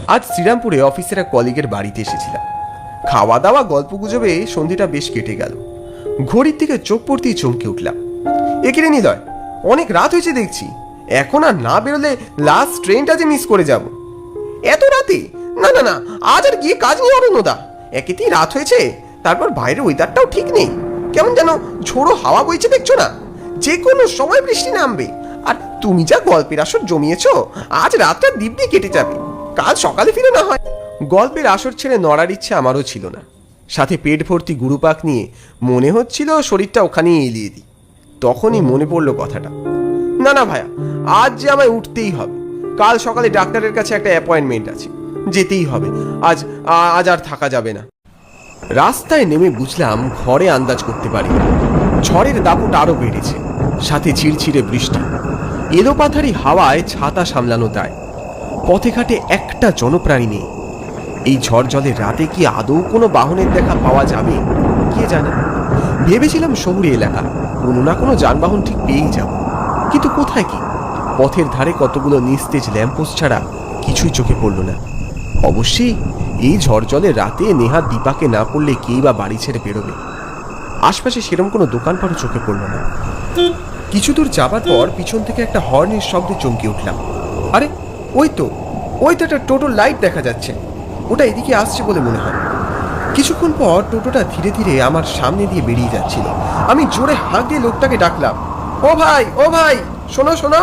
আজ শ্রীরামপুরে অফিসের এক কলিগের বাড়িতে এসেছিলাম। খাওয়া দাওয়া গল্প গুজবে সন্ধ্যেটা বেশ কেটে গেল। ঘড়ির দিকে চোখ পড়তেই চমকে উঠলাম। একিরে নিলয়, অনেক রাত হয়েছে দেখছি। এখন আর না বেরোলে লাস্ট ট্রেনটা যে মিস করে যাব। এত রাতে? না না না, আজ আর গিয়ে কাজ নেই অরণ্যদা। একেতেই রাত হয়েছে, তারপর বাইরের ওয়েদারটাও ঠিক নেই। কেমন যেন ঝোড়ো হাওয়া বইছে, দেখছো না? যে কোনো সময় বৃষ্টি নামবে। আর তুমি যা গল্পের আসর জমিয়েছ, আজ রাতটা দিব্যি কেটে যাবে। কাল সকালে ফিরে না হয়। গল্পের আসর ছেড়ে নড়ার ইচ্ছে আমারও ছিল না। সাথে পেট ভর্তি গুরুপাক নিয়ে মনে হচ্ছিল শরীরটা ওখানেই এলিয়ে দিই। তখনই মনে পড়লো কথাটা। না না ভাইয়া, আজ যে আমায় উঠতেই হবে। কাল সকালে ডাক্তারের কাছে একটা অ্যাপয়েন্টমেন্ট আছে, যেতেই হবে। আজ আজ আর থাকা যাবে না। রাস্তায় নেমে বুঝলাম ঘরে আন্দাজ করতে পারি। ঝড়ের দাপট আরো বেড়েছে, সাথে ঝিরঝিরে বৃষ্টি। এলোপাথারি হাওয়ায় ছাতা সামলানো দায়। পথে ঘাটে একটা জনপ্রাণী নেই। এই ঝড় জলের রাতে কি আদৌ কোনো বাহনের দেখা পাওয়া যাবে কে জানে। ভেবেছিলাম শহুরে এলাকা, কোনো না কোনো যানবাহন ঠিক পেয়েই যাব, কিন্তু কোথায় কি? পথের ধারে কতগুলো নিস্তেজ ল্যাম্পোস্ট ছাড়া কিছুই চোখে পড়ল না। অবশ্যই এই ঝড় জলের রাতে নেহাত দীপাকে না পড়লে কেই বা বাড়ি ছেড়ে বেরোবে। আশপাশে সেরকম কোনো দোকানপাটও চোখে পড়ল না। কিছু দূর যাবার পর পিছন থেকে একটা হর্নের শব্দে চমকে উঠলাম। আরে ওই তো একটা টোটোর লাইট দেখা যাচ্ছে। ওটা এদিকে আসছে বলে মনে হয়। কিছুক্ষণ পর টোটোটা ধীরে ধীরে আমার সামনে দিয়ে বেরিয়ে যাচ্ছিল। আমি জোরে হাঁক দিয়ে লোকটাকে ডাকলাম, ও ভাই, ও ভাই, শোনো শোনো।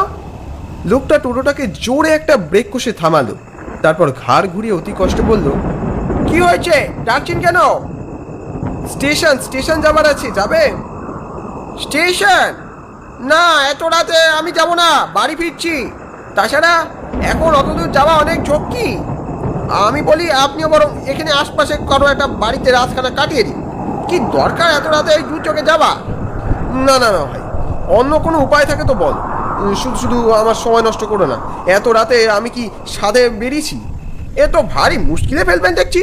লোকটা টোটোটাকে জোরে একটা ব্রেক কষে থামালো। তারপর ঘাড় ঘুরিয়ে অতি কষ্টে বলল, কি হয়েছে, ডাকছেন কেন? স্টেশন যাবার আছে, যাবে? স্টেশন? না, এত রাতে আমি যাব না, বাড়ি ফিরছি। তাছাড়া এখন অত দূর যাওয়া অনেক ঝক্কি। আমি বলি আপনিও বরং এখানে আশপাশে কারো একটা বাড়িতে রাতখানা কাটিয়ে দিন। কি দরকার এত রাতে এই দু চোখে যাওয়া? না না না ভাই, অন্য কোনো উপায় থাকে তো বল। শুধু শুধু আমার সময় নষ্ট করো না। এত রাতে আমি কি সাধে বেরিয়েছি? এ তো ভারী মুশকিলে ফেলবেন দেখছি।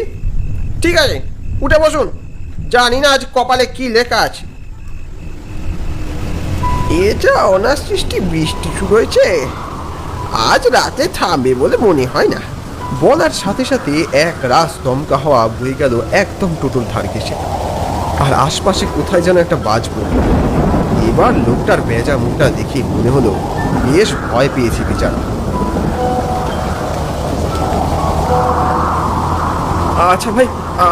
ঠিক আছে, উঠে বসুন। জানি না আজ কপালে কি লেখা আছে। এ যা অনার সৃষ্টি বৃষ্টি শুরু হয়েছে, আজ রাতে থামবে বলে মনে হয় না। বলার সাথে সাথে এক রাস দমকা হওয়া বয়ে গেল একদম টোটোর ধার ঘেঁষে। আর আশপাশে কোথায় যেন একটা বাজ পড়ল। এবার লোকটার বেজা মুখটা দেখে মনে হলো বেশ ভয় পেয়েছি বেচারা। আচ্ছা ভাই,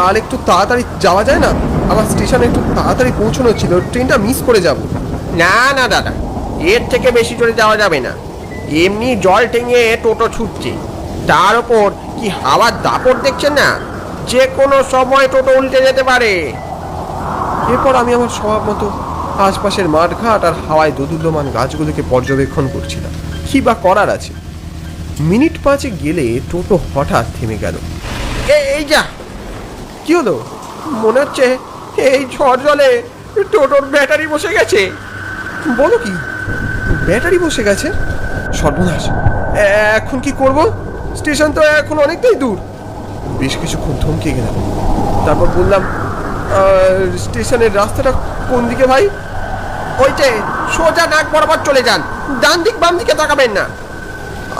আর একটু তাড়াতাড়ি যাওয়া যায় না? আমার স্টেশনে একটু তাড়াতাড়ি পৌঁছানো ছিল, ট্রেনটা মিস করে যাব। না না দাদা, এর থেকে বেশি জোরে যাওয়া যাবে না। এমনি জল টেঙে টোটো ছুটছে, তার ওপর কি হাওয়ার দাপট দেখছেন না? যে কোনো সময় টোটো উল্টে যেতে পারে। এরপর আমি আমার স্বভাব মতো আশপাশের মাঠঘাট আর হাওয়ায় দোদুল্যমান গাছগুলোকে পর্যবেক্ষণ করছিলাম। কি বা করার আছে? মিনিট পাঁচে গেলে টোটো হঠাৎ থেমে গেল। এই যা, কি হলো? মনে হচ্ছে এই ঝড় জলে টোটোর ব্যাটারি বসে গেছে। বলো কি, ব্যাটারি বসে গেছে? সর্বনাশ, এখন কি করব? স্টেশন তো এখন অনেকটাই দূর। বেশ কিছুক্ষণ থমকে গেলাম, তারপর বললাম, স্টেশনের রাস্তাটা কোন দিকে ভাই? ওই যে সোজা নাক বরাবর চলে যান, ডান দিক বাম দিকে তাকাবেন না।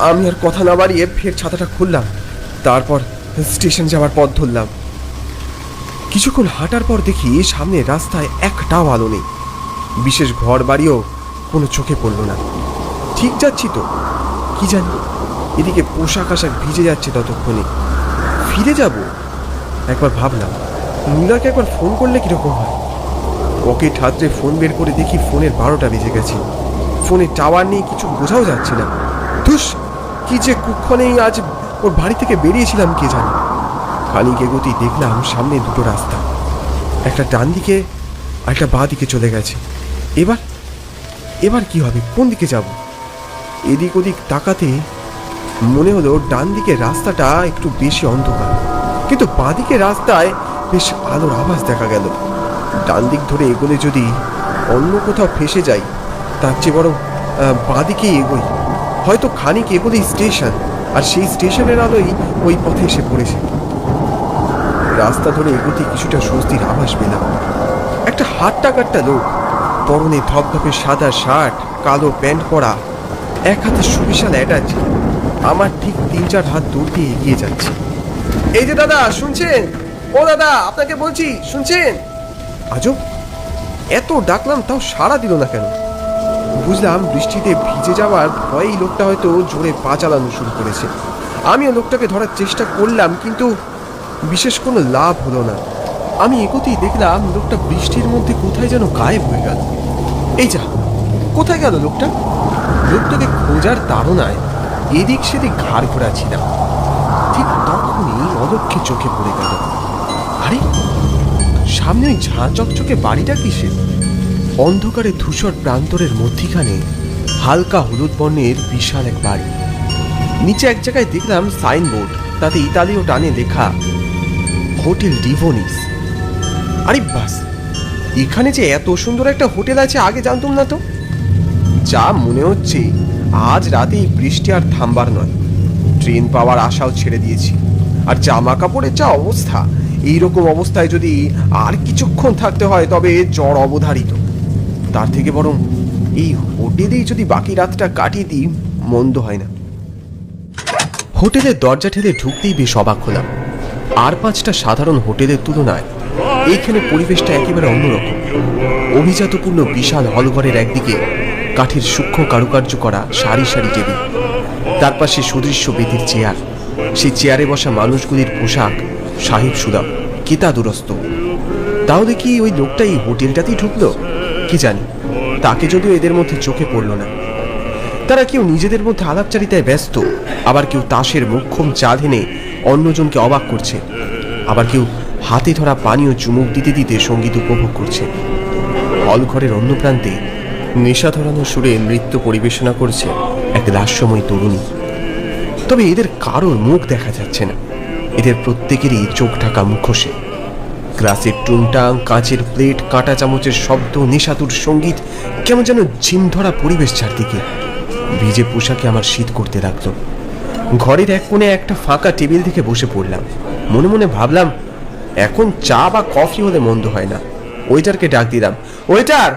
আমি আর কথা না বাড়িয়ে ফের ছাতাটা খুললাম, তারপর স্টেশন যাওয়ার পথ ধরলাম। কিছুক্ষণ হাঁটার পর দেখি সামনে রাস্তায় একটাও আলো নেই। বিশেষ ঘর বাড়িও কোনো চোখে পড়ল না। ঠিক যাচ্ছি তো, কি জানি এদিকে পোশাক আশাক ভিজে যাচ্ছে। ততক্ষণে ফিরে যাব। একবার ভাবলাম নীলাকে একবার ফোন করলে কিরকম হয়। পকেট হাতড়ে ফোন বের করে দেখি ফোনের 12টা বেজে গেছে। ফোনে টাওয়ার নেই, কিছু বোঝাও যাচ্ছে না। ধুস, কি যে কুক্ষণেই আজ ওর বাড়ি থেকে বেরিয়েছিলাম কে জানি। খানিক এগোতেই দেখলাম সামনে দুটো রাস্তা, একটা ডান দিকে আর একটা বাঁ দিকে চলে গেছে। এবার কি হবে, কোন দিকে যাব? এদিক ওদিক তাকাতে মনে হলো ডান দিকের রাস্তাটা একটু বেশি অন্ধকার, কিন্তু বাঁ দিকের রাস্তায় বেশ আলোর আভাস দেখা গেল। ডান দিক ধরে এগোলে যদি অন্য কোথাও ফেসে যাই, তার চেয়ে বরং বাঁ দিকেই এগোই। হয়তো খানিক এগোলেই স্টেশন, আর সেই স্টেশনের আলোই ওই পথে এসে পড়েছে। রাস্তা ধরে এগোতে কিছুটা স্বস্তির আভাস পেলাম। একটা হাট্টা কাট্টা লোক, পরনে ধপধপে সাদা শার্ট, কালো প্যান্ট পরা, এক হাতে সুবিশাল অ্যাটাচ, আমার ঠিক 3-4 হাত দূর দিয়ে এগিয়ে যাচ্ছে। এই যে দাদা, শুনছেন? ও দাদা, আপনাকে বলছি, শুনছেন? আজব, এত ডাকলাম তাও সাড়া দিল না কেন। বুঝলাম বৃষ্টিতে ভিজে যাওয়ার ভয়ে এই লোকটা হয়তো জোরে পা চালানো শুরু করেছে। আমিও লোকটাকে ধরার চেষ্টা করলাম, কিন্তু বিশেষ কোনো লাভ হলো না। আমি এগোতেই দেখলাম লোকটা বৃষ্টির মধ্যে কোথায় যেন গায়েব হয়ে গেল। এই যা, কোথায় গেল লোকটা? লোকটাকে খোঁজার তাড়নায় এদিক সেদিক ঘাড় ঘোরাচ্ছিলাম। ঠিক তখনই অলক্ষ্যে চোখে পড়ে গেল, আরে সামনে ওই ঝাঁ চকচকে বাড়িটা কিসের? অন্ধকারে ধূসর প্রান্তরের মধ্যিখানে হালকা হলুদ বর্ণের বিশাল এক বাড়ি। নিচে এক জায়গায় দেখলাম সাইনবোর্ড, তাতে ইতালীয় টানে লেখা হোটেল ডিভোনিস। আরে বাস, এখানে যে এত সুন্দর একটা হোটেল আছে আগে জানতাম না তো। যা মনে হচ্ছে আজ রাতে এই বৃষ্টি আর থামবার নয়। ট্রেন পাওয়ার আশাও ছেড়ে দিয়েছি। আর জামা কাপড়ের যা অবস্থা, এইরকম অবস্থায় যদি আর কিছুক্ষণ থাকতে হয় তবে জ্বর অবধারিত। তার থেকে বরং এই হোটেলেই যদি বাকি রাতটা কাটিয়ে দিই মন্দ হয় না। হোটেলের দরজা ঠেলে ঢুকতেই বেশ অবাক হলাম। আর 5টা সাধারণ হোটেলের তুলনায় এইখানে পরিবেশটা একেবারে অন্যরকম। অভিজাতপূর্ণ বিশাল হলঘরের একদিকে কাঠের সূক্ষ্ম কারুকার্য করা সারি সারি টেবিল, তার পাশে সুদৃশ্য বেদির চেয়ার। সেই চেয়ারে বসা মানুষগুলির পোশাক সাহেব সুলভ, কেতা দুরস্ত। তাহলে কি ওই লোকটা এই হোটেলটাতেই ঢুকলো? কি জানি, তাকে যদিও এদের মধ্যে চোখে পড়ল না। তারা কেউ নিজেদের মধ্যে আলাপচারিতায় ব্যস্ত, আবার কেউ তাসের মোক্ষম চাঁদ এনে অন্যজনকে অবাক করছে, আবার কেউ হাতে ধরা পানীয় চুমুক দিতে দিতে সঙ্গীত উপভোগ করছে। হলঘরের অন্য প্রান্তে নেশা ধরানো সুরে নৃত্য পরিবেশনা করছে এক লাস্যময়ী তরুণী। তবে এদের কারোর মুখ দেখা যাচ্ছে না। এদের প্রত্যেকেরই চোখ ঢাকা মুখোশে। গ্লাসের টুংটাং, কাঁচের প্লেট, কাঁটা চামচের শব্দ, নেশাতুর সঙ্গীত, কেমন যেন ঝিম ধরা পরিবেশ চারদিকে। ভিজে পোশাকে আমার শীত করতে লাগলো। ঘরের এক কোণে একটা ফাঁকা টেবিল থেকে বসে পড়লাম। মনে মনে ভাবলাম, এখন চা বা কফি হলে মন্দ হয় না। ওয়েটারকে ডাক দিলাম, ওয়েটার,